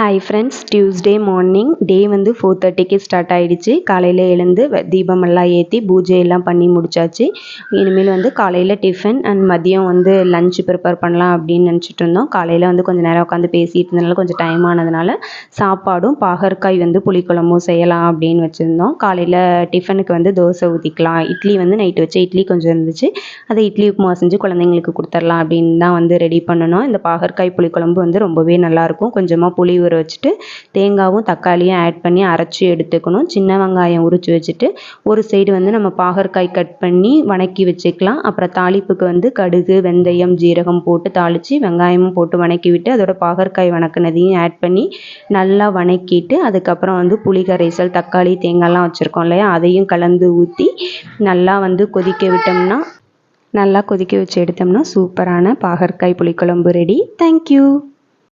Hi friends, Tuesday morning டே வந்து 4:30க்கு start ஆகிடுச்சு. காலையில் எழுந்து தீபமெல்லாம் ஏற்றி பூஜையெல்லாம் பண்ணி முடிச்சாச்சு. இனிமேல் வந்து காலையில் டிஃபன் அண்ட் மதியம் வந்து லஞ்ச் ப்ரிப்பேர் பண்ணலாம் அப்படின்னு நினச்சிட்டு இருந்தோம். காலையில் வந்து கொஞ்சம் நேரம் உட்காந்து பேசிகிட்டு இருந்தனால கொஞ்சம் டைம் ஆனதுனால சாப்பாடும் பாகற்காய் வந்து புளிக்குழம்பும் செய்யலாம் அப்படின்னு வச்சுருந்தோம். காலையில் டிஃபனுக்கு வந்து தோசை ஊற்றிக்கலாம். இட்லி வந்து நைட்டு வச்ச இட்லி கொஞ்சம் இருந்துச்சு. அதை இட்லி உப்புமா செஞ்சு குழந்தைங்களுக்கு கொடுத்துர்லாம் அப்படின்னு தான் வந்து ரெடி பண்ணணும். இந்த பாகற்காய் புளிக்குழம்பு வந்து ரொம்பவே நல்லாயிருக்கும். கொஞ்சமாக புளி ஊற வச்சுட்டு தேங்காவும் தக்காளியும் ஆட் பண்ணி அரைச்சி எடுத்துக்கணும். சின்ன வெங்காயம் உரித்து வச்சுட்டு ஒரு சைடு வந்து நம்ம பாகற்காய் கட் பண்ணி வணக்கி வச்சுக்கலாம். அப்புறம் தாளிப்புக்கு வந்து கடுகு, வெந்தயம், ஜீரகம் போட்டு தாளித்து வெங்காயமும் போட்டு வணக்கி விட்டு அதோட பாகற்காய் வணக்கினதையும் ஆட் பண்ணி நல்லா வணக்கிட்டு அதுக்கப்புறம் வந்து புளி கரைசல், தக்காளி, தேங்காய்லாம் வச்சுருக்கோம் இல்லையா, அதையும் கலந்து ஊற்றி நல்லா வந்து கொதிக்க வச்சு எடுத்தோம்னா சூப்பரான பாகற்காய் புளிக்குழம்பு ரெடி. தேங்க்யூ.